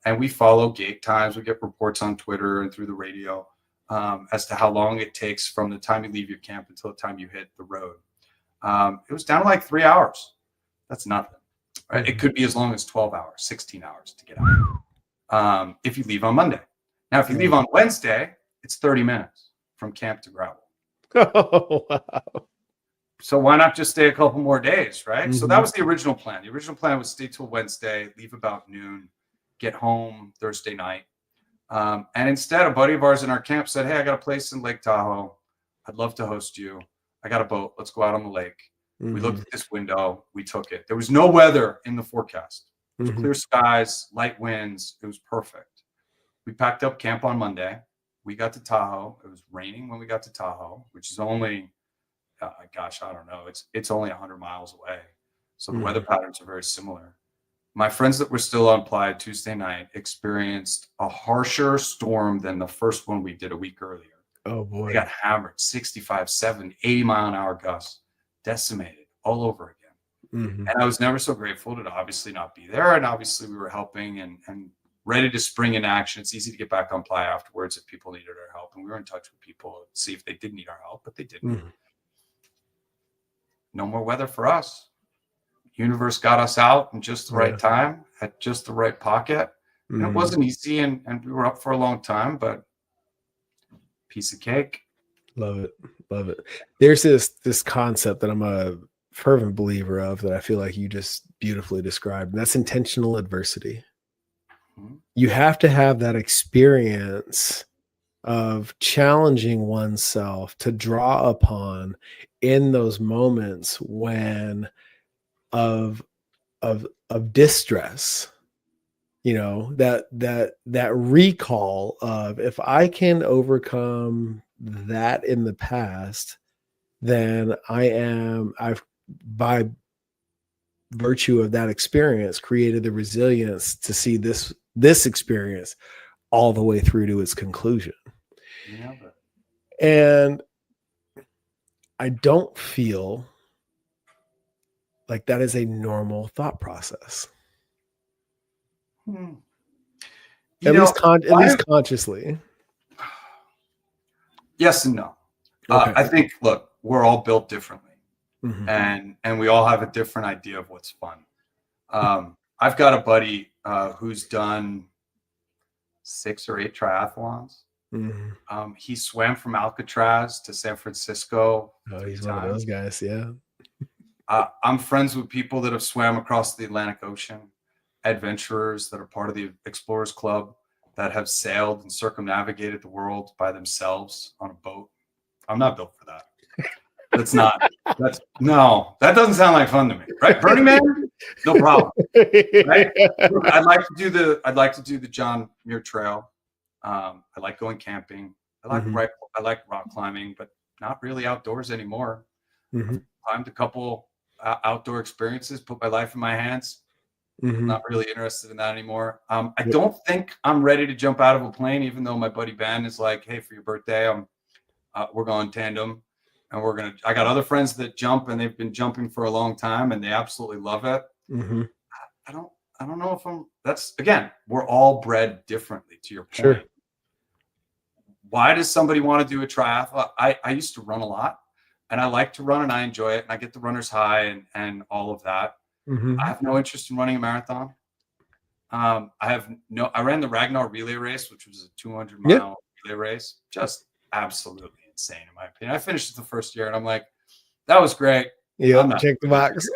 And we follow gate times. We get reports on Twitter and through the radio as to how long it takes from the time you leave your camp until the time you hit the road. It was down to like 3 hours. That's nothing, right? It could be as long as 12 hours, 16 hours to get out if you leave on Monday. Now, if you leave on Wednesday, it's 30 minutes from camp to gravel. Oh, wow. So why not just stay a couple more days, right? So that was the original plan. The original plan was stay till Wednesday, leave about noon, get home Thursday night. And instead, a buddy of ours in our camp said, hey, I got a place in Lake Tahoe. I'd love to host you. I got a boat. Let's go out on the lake. We looked at this window. We took it. There was no weather in the forecast. It was clear skies, light winds. It was perfect. We packed up camp on Monday. We got to Tahoe. It was raining when we got to Tahoe, which is only, I don't know. It's only 100 miles away. So the weather patterns are very similar. My friends that were still on Playa Tuesday night experienced a harsher storm than the first one we did a week earlier. Oh, boy. They got hammered, 65, 70, 80 mile an hour gusts, decimated all over again. And I was never so grateful to obviously not be there. And obviously we were helping and ready to spring in action. It's easy to get back on Playa afterwards if people needed our help. And we were in touch with people to see if they did need our help, but they didn't. No more weather for us. Universe got us out in just the right time, at just the right pocket. And it wasn't easy, and we were up for a long time, but piece of cake. Love it. Love it. There's this concept that I'm a fervent believer of that I feel like you just beautifully described, and that's intentional adversity. You have to have that experience of challenging oneself to draw upon in those moments when of distress, that recall of, if I can overcome that in the past, then I've by virtue of that experience created the resilience to see this experience all the way through to its conclusion. And I don't feel like that is a normal thought process. At least consciously. Yes and no. I think, look, we're all built differently. And we all have a different idea of what's fun. I've got a buddy who's done 6 or 8 triathlons. He swam from Alcatraz to San Francisco. Oh, he's one of those guys. Yeah. I'm friends with people that have swam across the Atlantic Ocean, adventurers that are part of the Explorers Club that have sailed and circumnavigated the world by themselves on a boat. I'm not built for that. That doesn't sound like fun to me, right? Burning Man, no problem, right? Look, I'd like to do the John Muir Trail. I like going camping. I like rock climbing, but not really outdoors anymore. I've climbed a couple outdoor experiences, put my life in my hands. Not really interested in that anymore. I don't think I'm ready to jump out of a plane, even though my buddy Ben is like, "Hey, for your birthday, we're going tandem, and I got other friends that jump, and they've been jumping for a long time, and they absolutely love it. I don't know if we're all bred differently, to your point. Sure. Why does somebody want to do a triathlon? I used to run a lot, and I like to run, and I enjoy it, and I get the runner's high and all of that. I have no interest in running a marathon. I ran the Ragnar relay race, which was a 200-mile relay race. Just absolutely insane, in my opinion. I finished it the first year, and I'm like, that was great. Yeah, check the box.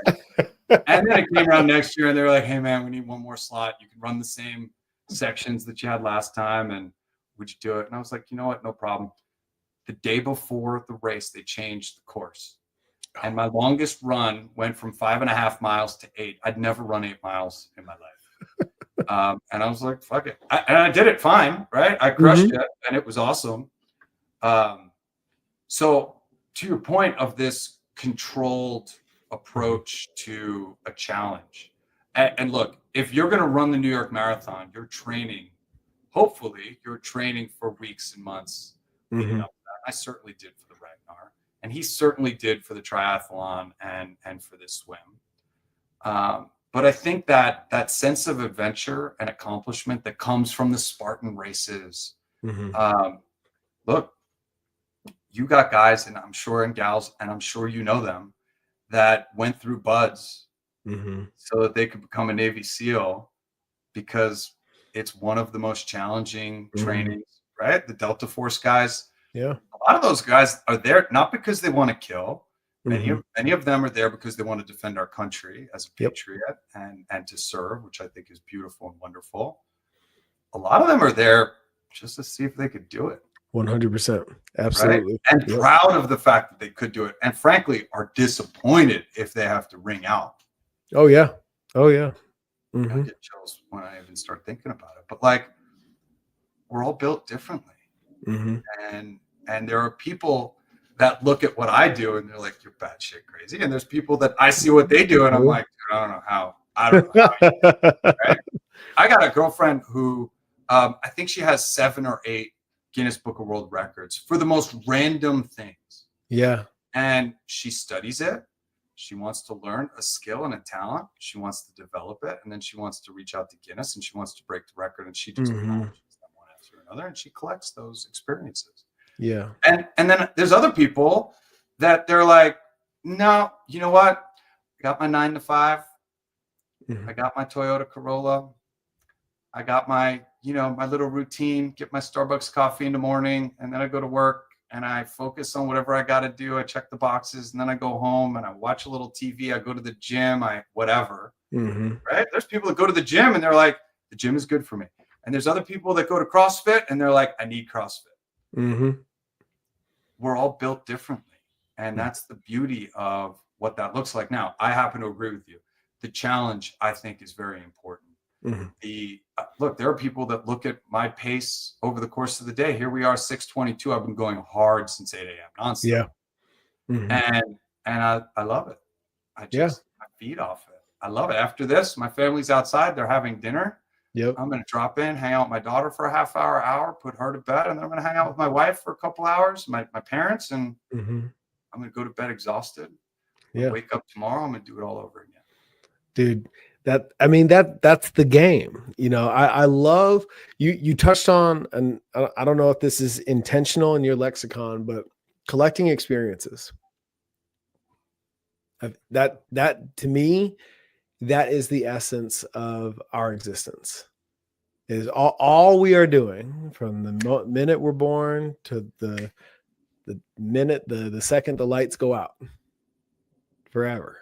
And then it came around next year, and they were like, hey, man, we need one more slot. You can run the same sections that you had last time, and would you do it? And I was like, you know what? No problem. The day before the race, they changed the course. And my longest run went from 5.5 miles to 8. I'd never run 8 miles in my life. And I was like, fuck it. And I did it fine, right? I crushed it, and it was awesome. So to your point of this controlled approach to a challenge, and look, if you're going to run the New York Marathon, hopefully you're training for weeks and months leading up to that. I certainly did for the Ragnar. And he certainly did for the triathlon and for this swim. But I think that sense of adventure and accomplishment that comes from the Spartan races. Look, you got guys, and gals, and I'm sure you know them, that went through buds so that they could become a Navy SEAL, because it's one of the most challenging trainings, right? The Delta Force guys. Yeah. A lot of those guys are there not because they want to kill. Many of them are there because they want to defend our country as a patriot and to serve, which I think is beautiful and wonderful. A lot of them are there just to see if they could do it. 100%. Absolutely. Right? And proud of the fact that they could do it. And frankly, are disappointed if they have to ring out. Oh, yeah. I get chills when I even start thinking about it. But like, we're all built differently. And there are people that look at what I do and they're like, you're batshit crazy. And there's people that I see what they do and I'm like, I don't know how. Right? I got a girlfriend who I think she has 7 or 8 Guinness Book of World Records for the most random things. Yeah. And she studies it. She wants to learn a skill and a talent. She wants to develop it. And then she wants to reach out to Guinness and she wants to break the record. And she just acknowledges them one after another. And she collects those experiences. Yeah. And then there's other people that they're like, no, you know what? I got my 9 to 5. I got my Toyota Corolla. I got my, my little routine, get my Starbucks coffee in the morning. And then I go to work and I focus on whatever I got to do. I check the boxes and then I go home and I watch a little TV. I go to the gym, whatever. Right? There's people that go to the gym and they're like, the gym is good for me. And there's other people that go to CrossFit and they're like, I need CrossFit. We're all built differently. And that's the beauty of what that looks like. Now, I happen to agree with you. The challenge, I think, is very important. Look, there are people that look at my pace over the course of the day. Here we are, 6:22. I've been going hard since 8 a.m. nonstop. And I love it. I feed off it. I love it. After this, my family's outside. They're having dinner. I'm going to drop in, hang out with my daughter for a half hour, put her to bed, and then I'm going to hang out with my wife for a couple hours, my parents, and I'm going to go to bed exhausted. Wake up tomorrow. I'm going to do it all over again. Dude, that's the game. I love you touched on, and I don't know if this is intentional in your lexicon, but collecting experiences. That to me, that is the essence of our existence. Is all we are doing from the minute we're born to the minute the second the lights go out, forever.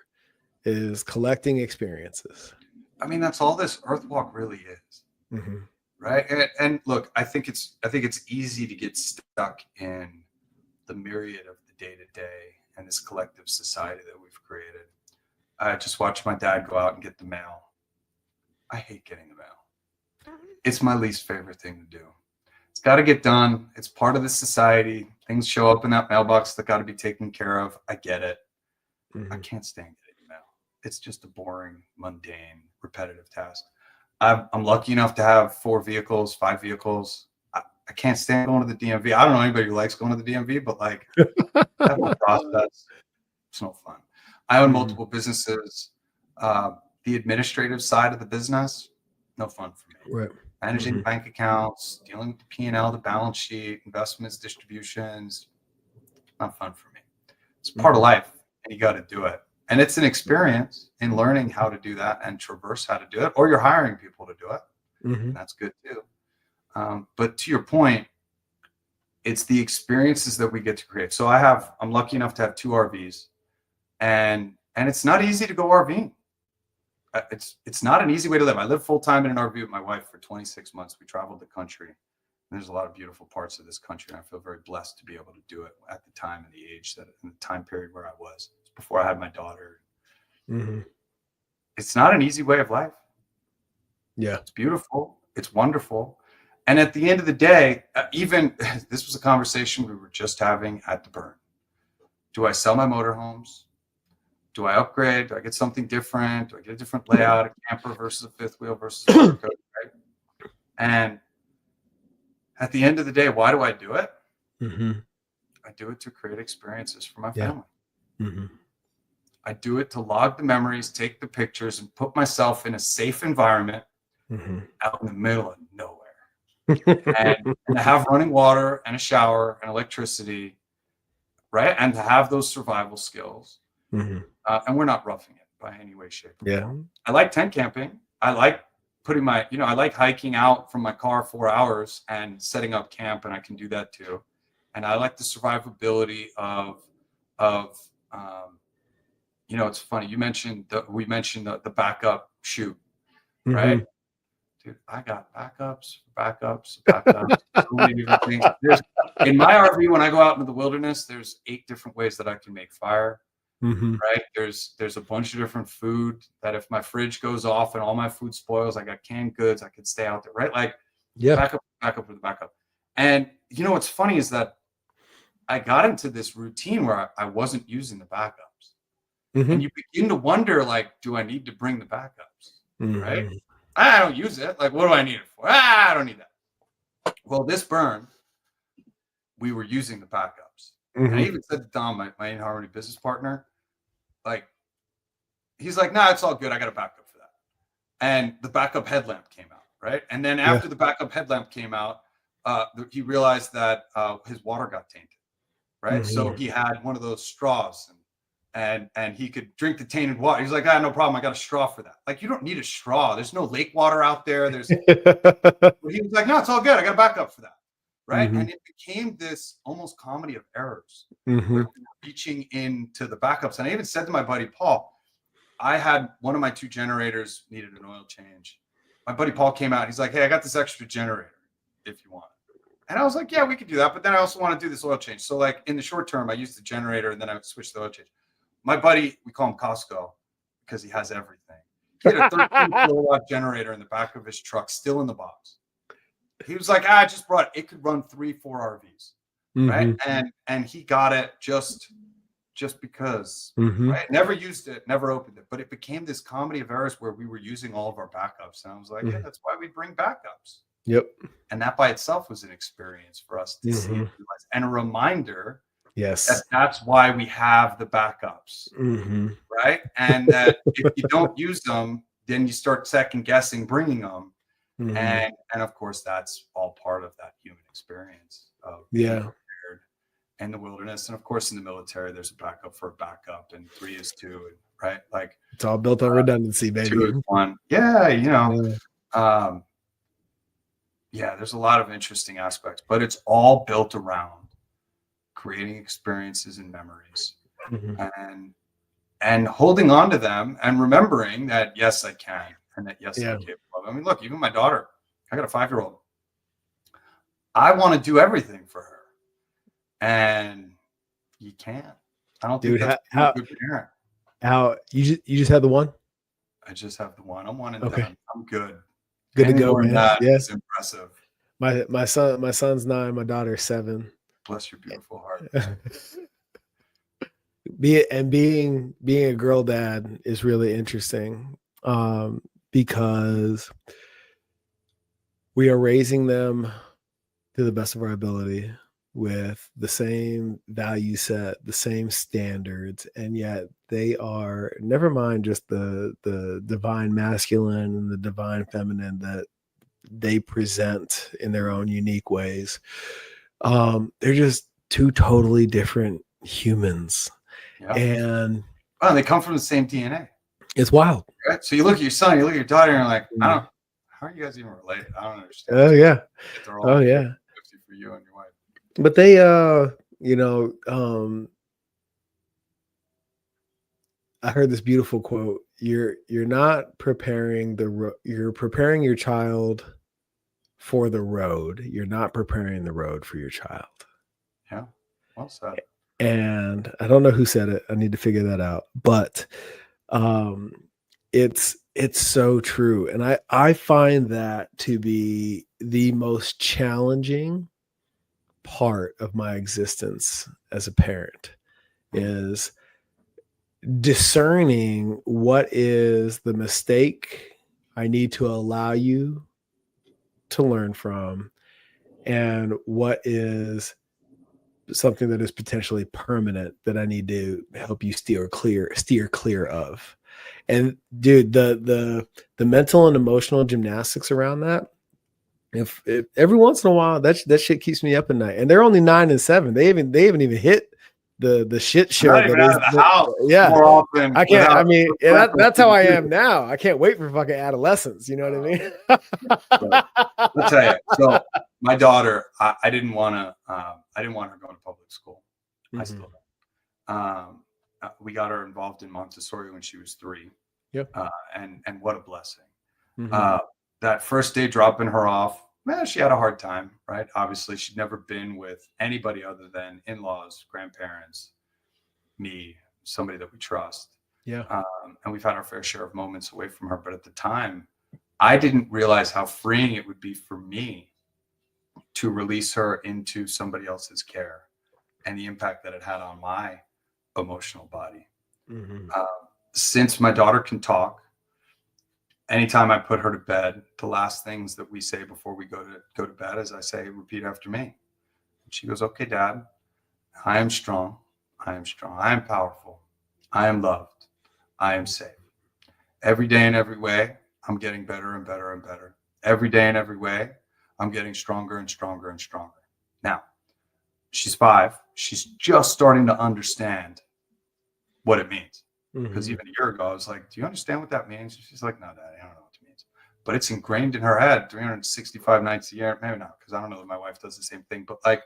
is collecting experiences. I mean, that's all this Earth Walk really is. Mm-hmm. Right. And look, I think it's easy to get stuck in the myriad of the day to day and this collective society that we've created. I just watched my dad go out and get the mail. I hate getting the mail. It's my least favorite thing to do. It's got to get done. It's part of the society. Things show up in that mailbox that got to be taken care of. I get it. Mm-hmm. I can't stand getting mail. It's just a boring, mundane, repetitive task. I'm lucky enough to have 5 vehicles. I can't stand going to the DMV. I don't know anybody who likes going to the DMV, but like that whole process, it's no fun. I own multiple businesses. The administrative side of the business, no fun for me. Right. Managing bank accounts, dealing with the P&L, the balance sheet, investments, distributions, not fun for me. It's part of life, and you got to do it. And it's an experience in learning how to do that and traverse how to do it, or you're hiring people to do it. Mm-hmm. That's good too. But to your point, it's the experiences that we get to create. So I'm lucky enough to have 2 RVs, and it's not easy to go RVing. It's not an easy way to live. I live full time in an RV with my wife for 26 months. We traveled the country. And there's a lot of beautiful parts of this country, and I feel very blessed to be able to do it at the time and the age that in the time period where I was before I had my daughter. Mm-hmm. It's not an easy way of life. Yeah, it's beautiful. It's wonderful. And at the end of the day, even this was a conversation we were just having at the burn. Do I sell my motorhomes? Do I upgrade? Do I get something different? Do I get a different layout, a camper versus a 5th wheel versus a motor coach, right? And at the end of the day, why do I do it? Mm-hmm. I do it to create experiences for my family. Mm-hmm. I do it to log the memories, take the pictures, and put myself in a safe environment out in the middle of nowhere. and to have running water and a shower and electricity, right? And to have those survival skills. And we're not roughing it by any way, shape, or form. I like tent camping. I like putting I like hiking out from my car 4 hours and setting up camp, and I can do that too. And I like the survivability of it's funny. We mentioned the backup shoot, right? Dude, I got backups. So many different things. In my RV, when I go out into the wilderness, there's 8 different ways that I can make fire. Right? There's a bunch of different food that if my fridge goes off and all my food spoils, I got canned goods. I could stay out there, right? Like backup with the backup. And what's funny is that I got into this routine where I wasn't using the backups. And you begin to wonder, like, do I need to bring the backups? Right? I don't use it. Like, what do I need it for? I don't need that. Well, this burn, we were using the backups. And I even said to Dom, my InHarmony business partner, like, he's like, nah, it's all good. I got a backup for that. And the backup headlamp came out, right? And then after the backup headlamp came out, he realized that his water got tainted, right? So he had one of those straws, and he could drink the tainted water. He's like, no problem. I got a straw for that. Like, you don't need a straw. There's no lake water out there. He was like, no, it's all good. I got a backup for that. Right. And it became this almost comedy of errors, where we were reaching into the backups. And I even said to my buddy, Paul, I had one of my 2 generators needed an oil change. My buddy Paul came out. He's like, hey, I got this extra generator if you want. And I was like, yeah, we could do that. But then I also want to do this oil change. So like in the short term, I used the generator and then I would switch the oil change. My buddy, we call him Costco because he has everything. He had a 13 kilowatt generator in the back of his truck, still in the box. He was like, I just brought it. It could run 3-4 RVs, right? And he got it just because, right? Never used it, never opened it, but it became this comedy of errors where we were using all of our backups. And I was like, yeah, that's why we bring backups. And that by itself was an experience for us to see and a reminder. That's why we have the backups, right? And that if you don't use them, then you start second guessing bringing them. And of course, that's all part of that human experience of being prepared in the wilderness. And of course, in the military, there's a backup for a backup, and 3 is 2, right? Like it's all built on redundancy, baby. 2 is 1. Yeah, there's a lot of interesting aspects, but it's all built around creating experiences and memories. and holding on to them and remembering that, yes, I can. And that, yes, Yeah. I'm capable of. I mean, look, even my daughter, I got a 5-year-old. I want to do everything for her. And you can't. I don't Dude, think that's a good parent. how you just had the one? I just have the one. I'm one and Okay. done. I'm good. Good to Any go, more than man. that Yeah. is impressive. My son's 9, my daughter's 7. Bless your beautiful heart. Being a girl dad is really interesting, because we are raising them to the best of our ability with the same value set, the same standards, and yet they are, never mind just the divine masculine and the divine feminine that they present in their own unique ways. They're just two totally different humans. Yeah. And they come from the same DNA. It's wild. Right? So you look at your son, you look at your daughter, and you're like, how are you guys even related? I don't understand. Oh yeah. They're all 50 for you and your wife. But they I heard this beautiful quote. You're not preparing you're preparing your child for the road. You're not preparing the road for your child. Yeah. Well said. And I don't know who said it. I need to figure that out. But it's so true. And I find that to be the most challenging part of my existence as a parent, is discerning what is the mistake I need to allow you to learn from, and what is something that is potentially permanent that I need to help you steer clear of. And dude, the mental and emotional gymnastics around that, if every once in a while, that shit keeps me up at night. And they're only 9 and 7. They haven't even hit the shit show. Not even out of the house. Yeah. More often. I can't. I mean, that's how I am now. I can't wait for fucking adolescence. You know what I mean? I'll tell you. So my daughter, I didn't want her going to public school. I still don't. We got her involved in Montessori when she was 3. Yep. And what a blessing. That first day dropping her off, man, she had a hard time, right? Obviously, she'd never been with anybody other than in-laws, grandparents, me, somebody that we trust. Yeah. And we've had our fair share of moments away from her. But at the time, I didn't realize how freeing it would be for me to release her into somebody else's care and the impact that it had on my emotional body. Since my daughter can talk, anytime I put her to bed, the last things that we say before we go to bed is I say, repeat after me. And she goes, okay, Dad, I am strong. I am strong. I am powerful. I am loved. I am safe. Every day in every way, I'm getting better and better and better. Every day in every way, I'm getting stronger and stronger and stronger. Now, she's 5. She's just starting to understand what it means. Because even a year ago, I was like, do you understand what that means? She's like, no, Daddy, I don't know what it means. But it's ingrained in her head 365 nights a year. Maybe not, because I don't know that my wife does the same thing. But like,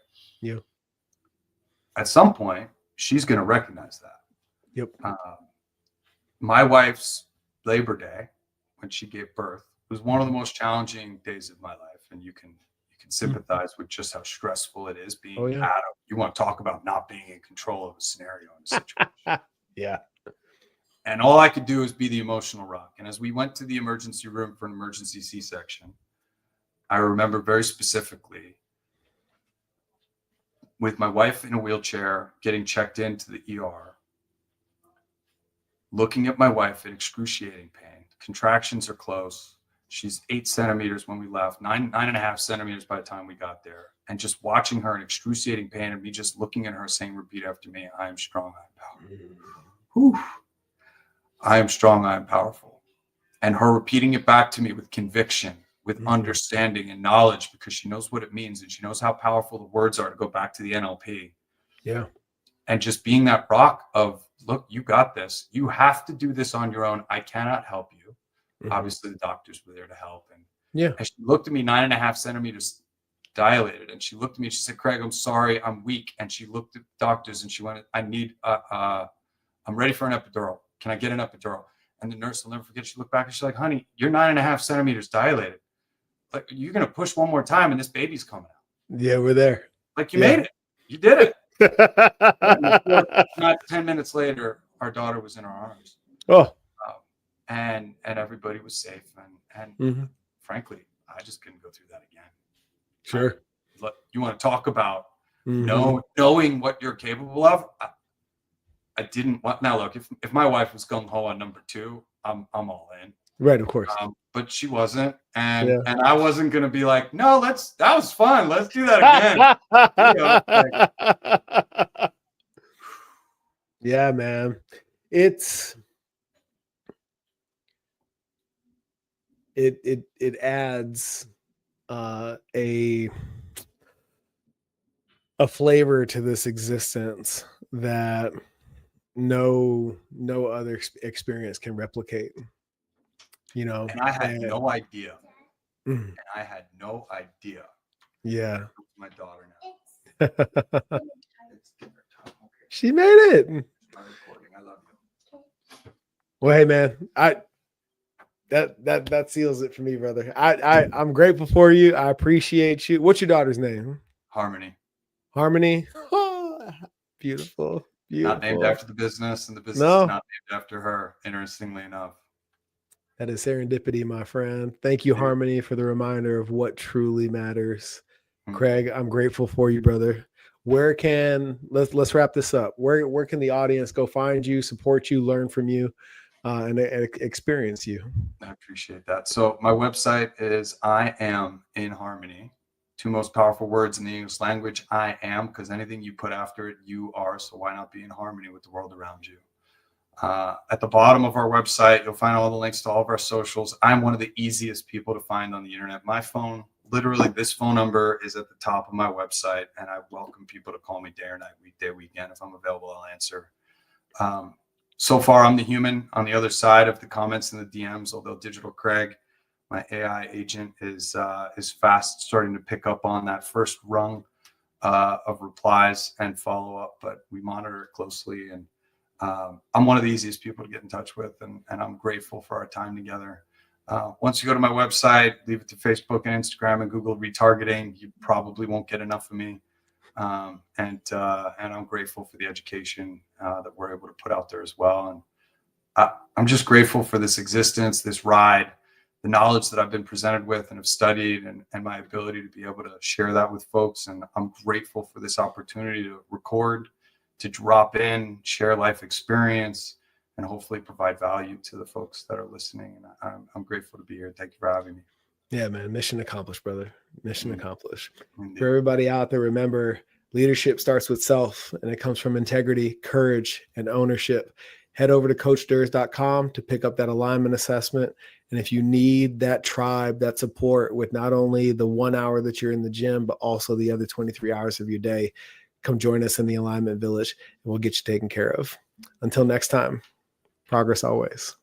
at some point, she's going to recognize that. Yep. My wife's Labor Day, when she gave birth, was one of the most challenging days of my life. And you can sympathize with just how stressful it is being Adam. You want to talk about not being in control of a scenario and a situation. Yeah. And all I could do is be the emotional rock. And as we went to the emergency room for an emergency C-section, I remember very specifically with my wife in a wheelchair, getting checked into the ER, looking at my wife in excruciating pain. Contractions are close. She's 8 centimeters when we left, 9.5 centimeters by the time we got there. And just watching her in excruciating pain and me just looking at her saying, repeat after me, I am strong, I am powerful. Whew. I am strong, I am powerful. And her repeating it back to me with conviction, with understanding and knowledge, because she knows what it means and she knows how powerful the words are, to go back to the NLP. Yeah. And just being that rock of, look, you got this. You have to do this on your own. I cannot help you. Obviously, the doctors were there to help. And she looked at me 9.5 centimeters dilated. And she looked at me and she said, Craig, I'm sorry, I'm weak. And she looked at the doctors and she went, I need I'm ready for an epidural. Can I get an epidural? And the nurse will never forget. She looked back and she's like, honey, you're 9.5 centimeters dilated. Like, you're going to push one more time and this baby's coming out. Yeah, we're there. Like, you made it. You did it. Not 10 minutes later, our daughter was in our arms. Oh. And everybody was safe. And Mm-hmm. frankly, I just couldn't go through that again. Sure. You want to talk about Mm-hmm. knowing what you're capable of? I didn't want. Now look, if my wife was gung ho on number 2, I'm all in. Right, of course. But she wasn't, and I wasn't gonna be like, no, that was fun. Let's do that again. Yeah, man. It adds a flavor to this existence that no other experience can replicate, you know. And I had no idea. Mm. And I had no idea. Yeah. My daughter now. She made it. I love you. Well, hey man, that seals it for me, brother. I'm grateful for you. I appreciate you. What's your daughter's name? Harmony. Harmony. Oh, beautiful. Not named after the business, and the business is not named after her, interestingly enough. That is serendipity, my friend. Thank you, Harmony, for the reminder of what truly matters. Mm-hmm. Craig, I'm grateful for you, brother. Let's wrap this up. Where can the audience go find you, support you, learn from you, and experience you? I appreciate that. So my website is I Am InHarmony. 2 most powerful words in the English language. I am, because anything you put after it, you are. So why not be in harmony with the world around you? At the bottom of our website, you'll find all the links to all of our socials. I'm one of the easiest people to find on the internet. My phone, literally this phone number is at the top of my website, and I welcome people to call me day or night, weekday, weekend. If I'm available, I'll answer. So far, I'm the human on the other side of the comments and the DMs, although Digital Craig, my AI agent, is fast starting to pick up on that first rung of replies and follow up, but we monitor it closely. And I'm one of the easiest people to get in touch with, and I'm grateful for our time together. Once you go to my website, leave it to Facebook and Instagram and Google retargeting. You probably won't get enough of me. And I'm grateful for the education that we're able to put out there as well. And I'm just grateful for this existence, this ride, the knowledge that I've been presented with and have studied, and my ability to be able to share that with folks. And I'm grateful for this opportunity to record, to drop in, share life experience, and hopefully provide value to the folks that are listening. And I'm grateful to be here. Thank you for having me. Yeah, man. Mission accomplished, brother. Mission accomplished. Indeed. For everybody out there, remember, leadership starts with self, and it comes from integrity, courage, and ownership. Head over to CoachDurs.com to pick up that alignment assessment. And if you need that tribe, that support with not only the 1 hour that you're in the gym, but also the other 23 hours of your day, come join us in the Alignment Village, and we'll get you taken care of. Until next time, progress always.